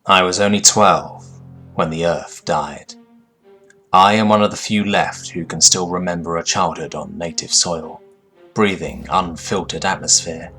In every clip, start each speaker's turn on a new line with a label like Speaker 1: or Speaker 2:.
Speaker 1: I was only 12 when the Earth died. I am one of the few left who can still remember a childhood on native soil, breathing unfiltered atmosphere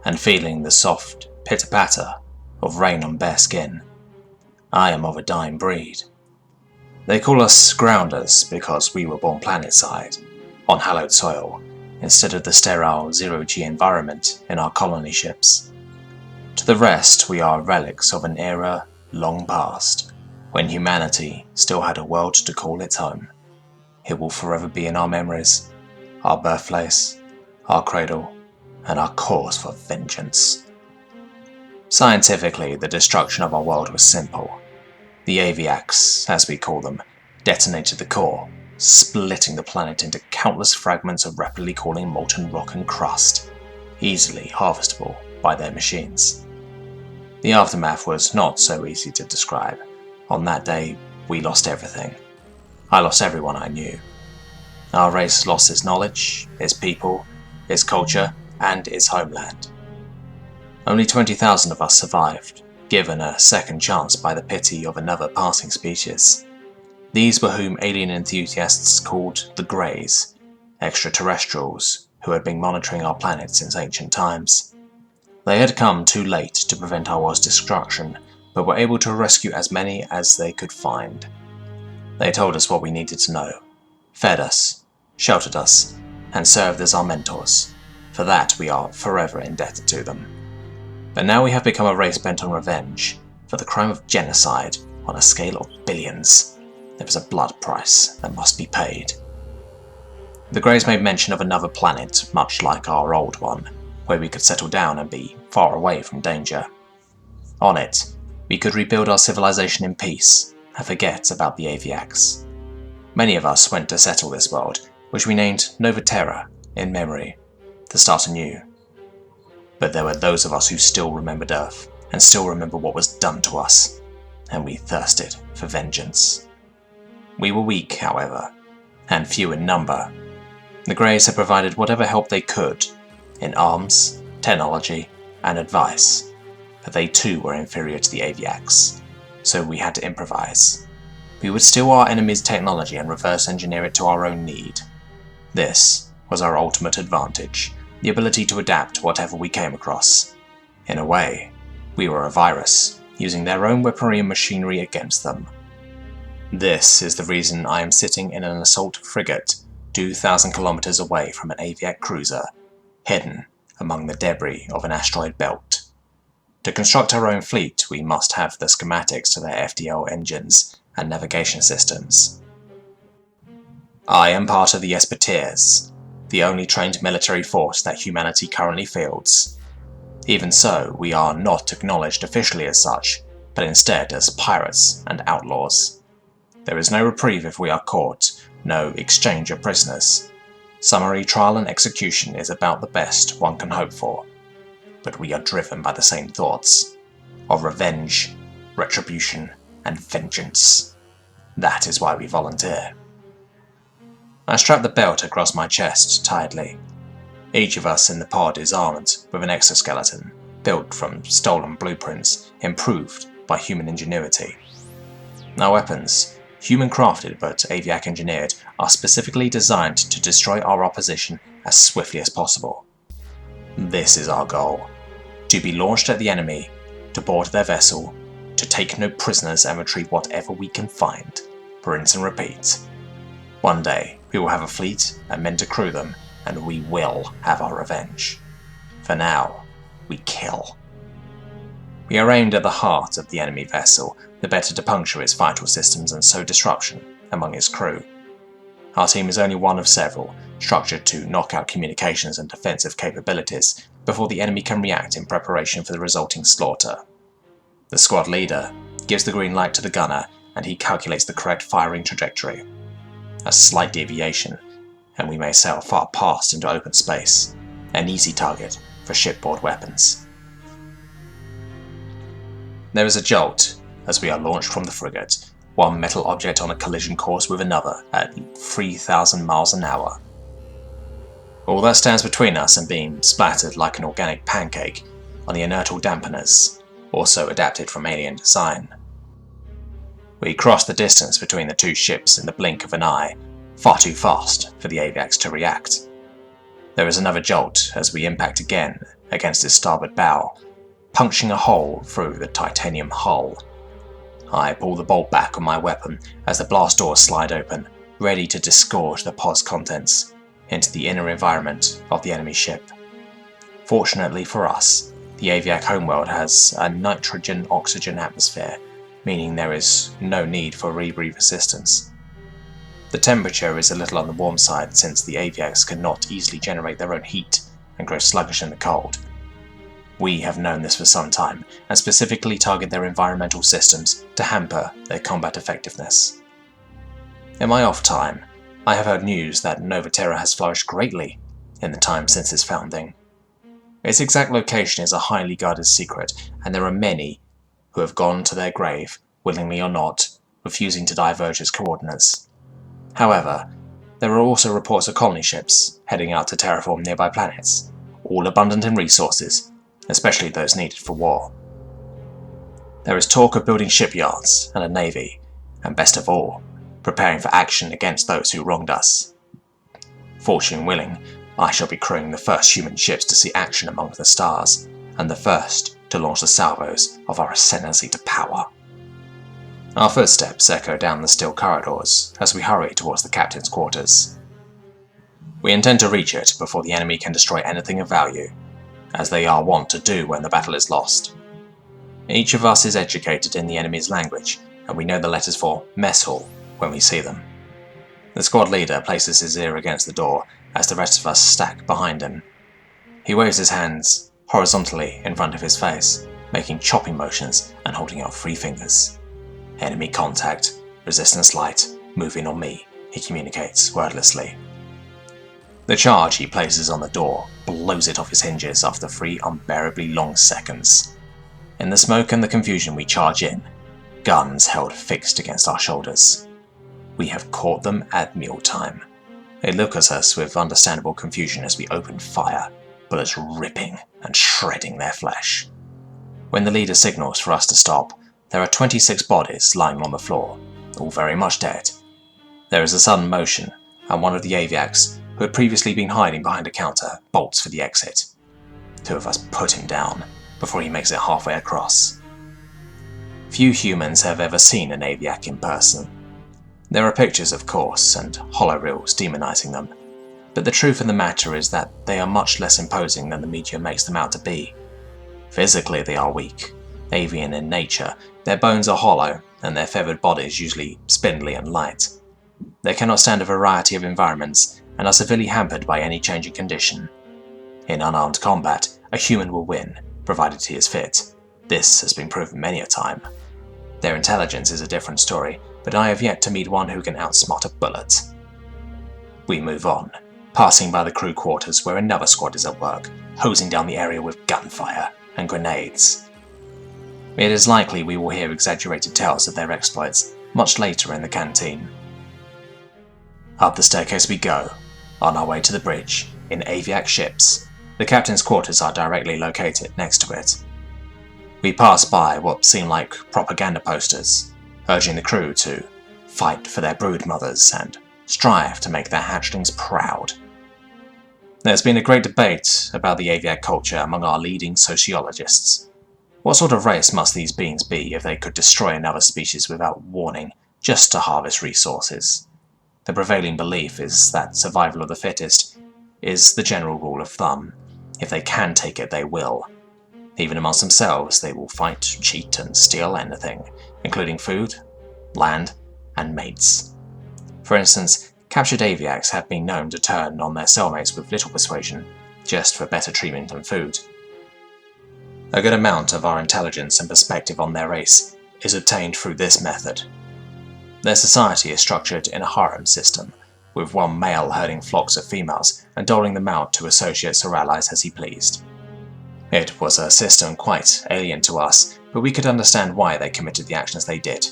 Speaker 1: and feeling the soft pitter-patter of rain on bare skin. I am of a dying breed. They call us grounders because we were born planet-side, on hallowed soil, instead of the sterile zero-G environment in our colony ships. To the rest, we are relics of an era long past, when humanity still had a world to call its home. It will forever be in our memories, our birthplace, our cradle, and our cause for vengeance. Scientifically, the destruction of our world was simple. The Aviacs, as we call them, detonated the core, splitting the planet into countless fragments of rapidly cooling molten rock and crust, easily harvestable by their machines. The aftermath was not so easy to describe. On that day, we lost everything. I lost everyone I knew. Our race lost its knowledge, its people, its culture, and its homeland. Only 20,000 of us survived, given a second chance by the pity of another passing species. These were whom alien enthusiasts called the Greys, extraterrestrials who had been monitoring our planet since ancient times. They had come too late to prevent our world's destruction, but were able to rescue as many as they could find. They told us what we needed to know, fed us, sheltered us, and served as our mentors. For that we are forever indebted to them. But now we have become a race bent on revenge, for the crime of genocide on a scale of billions. There is a blood price that must be paid. The Greys made mention of another planet, much like our old one, where we could settle down and be far away from danger. On it, we could rebuild our civilization in peace and forget about the Aviacs. Many of us went to settle this world, which we named Nova Terra in memory, to start anew. But there were those of us who still remembered Earth and still remember what was done to us, and we thirsted for vengeance. We were weak, however, and few in number. The Greys had provided whatever help they could in arms, technology, and advice, but they too were inferior to the Aviacs, so we had to improvise. We would steal our enemy's technology and reverse engineer it to our own need. This was our ultimate advantage, the ability to adapt to whatever we came across. In a way, we were a virus, using their own weaponry and machinery against them. This is the reason I am sitting in an assault frigate 2,000 kilometers away from an Aviac cruiser, hidden among the debris of an asteroid belt. To construct our own fleet, we must have the schematics to their FDL engines and navigation systems. I am part of the Espatiers, the only trained military force that humanity currently fields. Even so, we are not acknowledged officially as such, but instead as pirates and outlaws. There is no reprieve if we are caught, no exchange of prisoners. Summary trial and execution is about the best one can hope for, but we are driven by the same thoughts of revenge, retribution, and vengeance. That is why we volunteer. I strap the belt across my chest tightly. Each of us in the pod is armed with an exoskeleton, built from stolen blueprints, improved by human ingenuity. Our weapons, human crafted but Aviac engineered, are specifically designed to destroy our opposition as swiftly as possible. This is our goal: to be launched at the enemy, to board their vessel, to take no prisoners and retrieve whatever we can find. Rinse and repeat. One day, we will have a fleet and men to crew them, and we will have our revenge. For now, we kill. We are aimed at the heart of the enemy vessel, the better to puncture its vital systems and sow disruption among its crew. Our team is only one of several, structured to knock out communications and defensive capabilities before the enemy can react in preparation for the resulting slaughter. The squad leader gives the green light to the gunner, and he calculates the correct firing trajectory. A slight deviation, and we may sail far past into open space, an easy target for shipboard weapons. There is a jolt as we are launched from the frigate, one metal object on a collision course with another at 3,000 miles an hour. All that stands between us and being splattered like an organic pancake are the inertial dampeners, also adapted from alien design. We crossed the distance between the two ships in the blink of an eye, far too fast for the aviax to react. There was another jolt as we impact again against its starboard bow, puncturing a hole through the titanium hull. I pull the bolt back on my weapon as the blast doors slide open, ready to disgorge the pod's contents into the inner environment of the enemy ship. Fortunately for us, the aviac homeworld has a nitrogen-oxygen atmosphere, meaning there is no need for rebreathe assistance. The temperature is a little on the warm side since the aviacs cannot easily generate their own heat and grow sluggish in the cold. We have known this for some time and specifically target their environmental systems to hamper their combat effectiveness. In my off time, I have heard news that Terra has flourished greatly in the time since its founding. Its exact location is a highly guarded secret, and there are many who have gone to their grave, willingly or not, refusing to diverge its coordinates. However, there are also reports of colony ships heading out to terraform nearby planets, all abundant in resources, especially those needed for war. There is talk of building shipyards and a navy, and best of all, preparing for action against those who wronged us. Fortune willing, I shall be crewing the first human ships to see action among the stars, and the first to launch the salvos of our ascendancy to power. Our footsteps echo down the still corridors as we hurry towards the captain's quarters. We intend to reach it before the enemy can destroy anything of value, as they are wont to do when the battle is lost. Each of us is educated in the enemy's language, and we know the letters for mess hall when we see them. The squad leader places his ear against the door as the rest of us stack behind him. He waves his hands horizontally in front of his face, making chopping motions and holding out 3 fingers. Enemy contact, resistance light, moving on me, he communicates wordlessly. The charge he places on the door blows it off its hinges after 3 unbearably long seconds. In the smoke and the confusion we charge in, guns held fixed against our shoulders. We have caught them at mealtime. They look at us with understandable confusion as we open fire, bullets ripping and shredding their flesh. When the leader signals for us to stop, there are 26 bodies lying on the floor, all very much dead. There is a sudden motion, and one of the aviacs, who had previously been hiding behind a counter, bolts for the exit. 2 of us put him down before he makes it halfway across. Few humans have ever seen an aviac in person. There are pictures, of course, and holoreels demonizing them, but the truth of the matter is that they are much less imposing than the media makes them out to be. Physically they are weak, avian in nature, their bones are hollow, and their feathered bodies usually spindly and light. They cannot stand a variety of environments, and are severely hampered by any changing condition. In unarmed combat, a human will win, provided he is fit. This has been proven many a time. Their intelligence is a different story, but I have yet to meet one who can outsmart a bullet. We move on, passing by the crew quarters where another squad is at work, hosing down the area with gunfire and grenades. It is likely we will hear exaggerated tales of their exploits much later in the canteen. Up the staircase we go, on our way to the bridge, in aviac ships. The captain's quarters are directly located next to it. We pass by what seem like propaganda posters, urging the crew to fight for their brood mothers and strive to make their hatchlings proud. There's been a great debate about the aviac culture among our leading sociologists. What sort of race must these beings be if they could destroy another species without warning, just to harvest resources? The prevailing belief is that survival of the fittest is the general rule of thumb. If they can take it, they will. Even amongst themselves, they will fight, cheat, and steal anything, including food, land, and mates. For instance, captured aviacs have been known to turn on their cellmates with little persuasion, just for better treatment and food. A good amount of our intelligence and perspective on their race is obtained through this method. Their society is structured in a harem system, with one male herding flocks of females and doling them out to associates or allies as he pleased. It was a system quite alien to us, but we could understand why they committed the actions they did.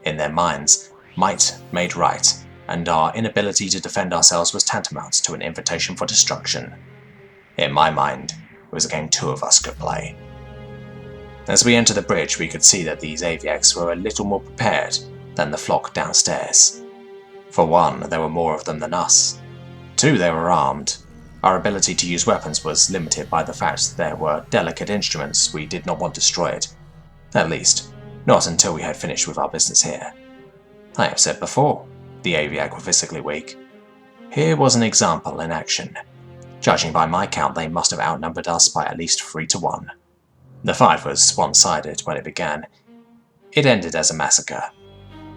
Speaker 1: In their minds, might made right, and our inability to defend ourselves was tantamount to an invitation for destruction. In my mind, it was a game 2 of us could play. As we entered the bridge, we could see that these aviacs were a little more prepared than the flock downstairs. For one, there were more of them than us. Two, they were armed. Our ability to use weapons was limited by the fact that there were delicate instruments we did not want destroyed. At least, not until we had finished with our business here. I have said before, the aviac were physically weak. Here was an example in action. Judging by my count, they must have outnumbered us by at least 3-1. The fight was one-sided when it began. It ended as a massacre.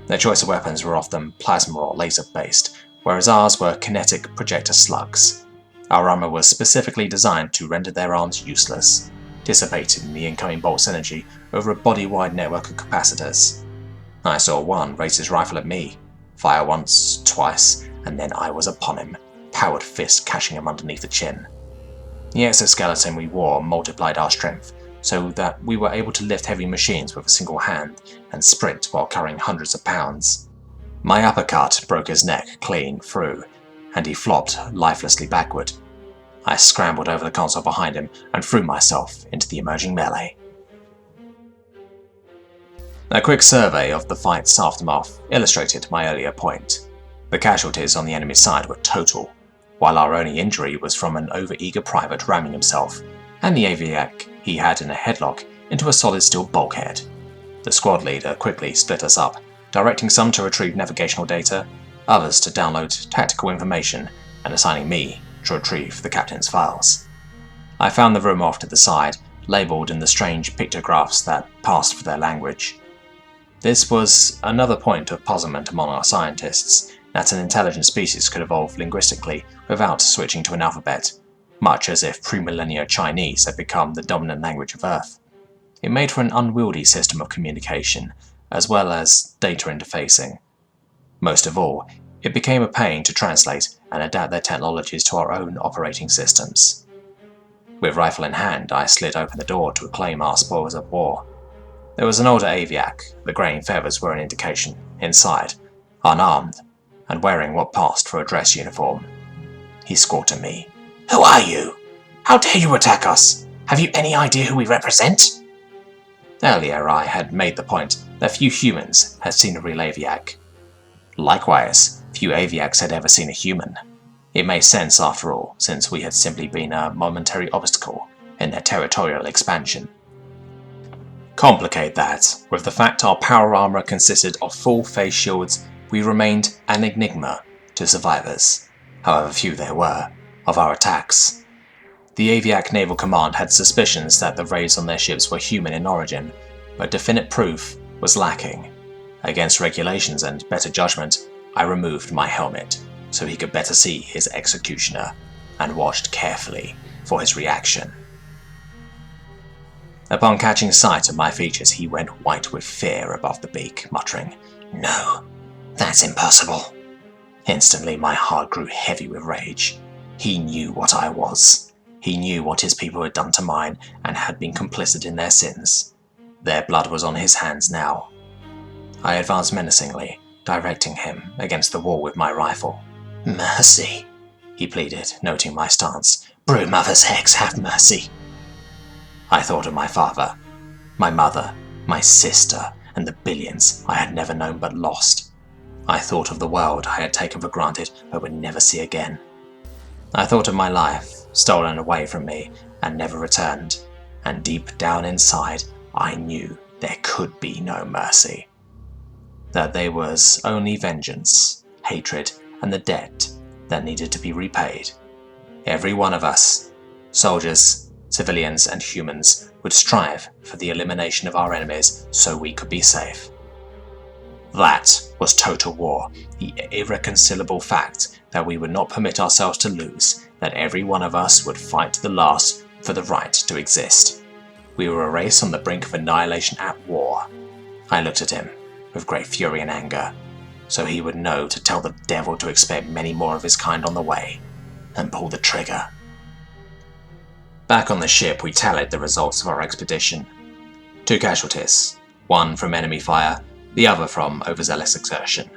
Speaker 1: Their choice of weapons were often plasma or laser-based, whereas ours were kinetic projector slugs. Our armor was specifically designed to render their arms useless, dissipating the incoming bolt's energy over a body-wide network of capacitors. I saw one raise his rifle at me, fire once, twice, and then I was upon him, powered fist catching him underneath the chin. The exoskeleton we wore multiplied our strength, so that we were able to lift heavy machines with a single hand and sprint while carrying hundreds of pounds. My uppercut broke his neck clean through, and he flopped lifelessly backward. I scrambled over the console behind him and threw myself into the emerging melee. A quick survey of the fight's aftermath illustrated my earlier point. The casualties on the enemy side were total, while our only injury was from an overeager private ramming himself, and the aviac he had in a headlock into a solid steel bulkhead. The squad leader quickly split us up, directing some to retrieve navigational data, others to download tactical information, and assigning me to retrieve the captain's files. I found the room off to the side, labelled in the strange pictographs that passed for their language. This was another point of puzzlement among our scientists, that an intelligent species could evolve linguistically without switching to an alphabet, much as if pre-millennial Chinese had become the dominant language of Earth. It made for an unwieldy system of communication, as well as data interfacing. Most of all, it became a pain to translate and adapt their technologies to our own operating systems. With rifle in hand, I slid open the door to reclaim our spoils of war. There was an older aviac, the greying feathers were an indication, inside, unarmed, and wearing what passed for a dress uniform. He squawked at me. "Who are you? How dare you attack us? Have you any idea who we represent?" Earlier I had made the point that few humans had seen a real aviac. Likewise, few aviacs had ever seen a human. It made sense after all, since we had simply been a momentary obstacle in their territorial expansion. Complicate that with the fact our power armor consisted of full face shields, we remained an enigma to survivors, however few there were, of our attacks. The Aviac Naval Command had suspicions that the raids on their ships were human in origin, but definite proof was lacking. Against regulations and better judgment, I removed my helmet so he could better see his executioner, and watched carefully for his reaction. Upon catching sight of my features, he went white with fear above the beak, muttering, "No, that's impossible." Instantly my heart grew heavy with rage. He knew what I was. He knew what his people had done to mine and had been complicit in their sins. Their blood was on his hands now. I advanced menacingly, directing him against the wall with my rifle. "Mercy," he pleaded, noting my stance. "Brood mother's hex, have mercy." I thought of my father, my mother, my sister, and the billions I had never known but lost. I thought of the world I had taken for granted but would never see again. I thought of my life, stolen away from me and never returned, and deep down inside I knew there could be no mercy. That there was only vengeance, hatred, and the debt that needed to be repaid. Every one of us, soldiers, civilians, and humans, would strive for the elimination of our enemies so we could be safe. That was total war, the irreconcilable fact that we would not permit ourselves to lose, that every one of us would fight to the last for the right to exist. We were a race on the brink of annihilation at war. I looked at him with great fury and anger, so he would know to tell the devil to expect many more of his kind on the way, and pull the trigger. Back on the ship, we tallied the results of our expedition. 2 casualties, one from enemy fire, the other from overzealous exertion.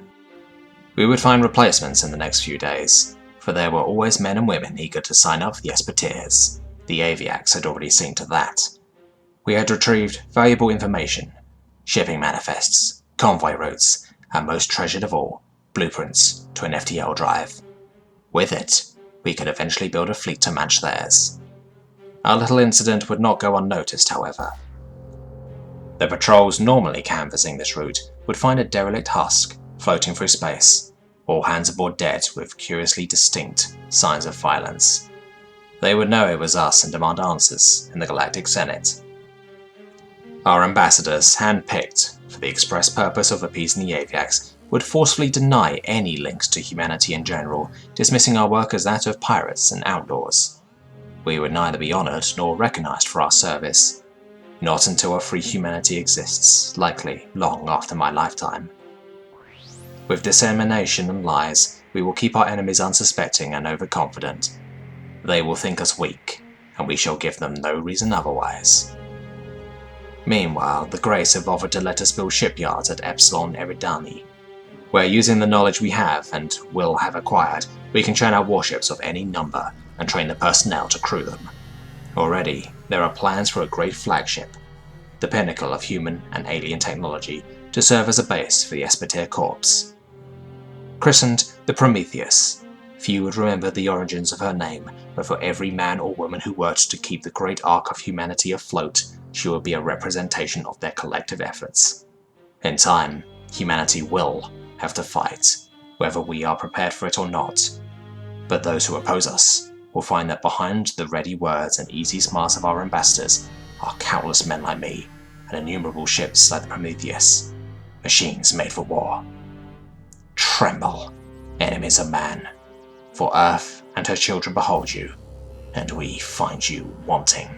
Speaker 1: We would find replacements in the next few days, for there were always men and women eager to sign up for the Espatiers. The Aviacs had already seen to that. We had retrieved valuable information, shipping manifests, convoy routes, and most treasured of all, blueprints to an FTL drive. With it, we could eventually build a fleet to match theirs. Our little incident would not go unnoticed, however. The patrols normally canvassing this route would find a derelict husk floating through space, all hands aboard dead with curiously distinct signs of violence. They would know it was us and demand answers in the Galactic Senate. Our ambassadors, hand-picked for the express purpose of appeasing the Aviacs, would forcefully deny any links to humanity in general, dismissing our work as that of pirates and outlaws. We would neither be honoured nor recognised for our service, not until a free humanity exists, likely long after my lifetime. With dissemination and lies, we will keep our enemies unsuspecting and overconfident. They will think us weak, and we shall give them no reason otherwise. Meanwhile, the Grace have offered to let us build shipyards at Epsilon Eridani, where using the knowledge we have and will have acquired, we can churn out warships of any number and train the personnel to crew them. Already, there are plans for a great flagship, the pinnacle of human and alien technology, to serve as a base for the Espatier Corps. Christened the Prometheus, few would remember the origins of her name, but for every man or woman who worked to keep the great arc of humanity afloat, she will be a representation of their collective efforts. In time, humanity will have to fight, whether we are prepared for it or not. But those who oppose us will find that behind the ready words and easy smiles of our ambassadors are countless men like me and innumerable ships like the Prometheus, machines made for war. Tremble, enemies of man, for Earth and her children behold you, and we find you wanting.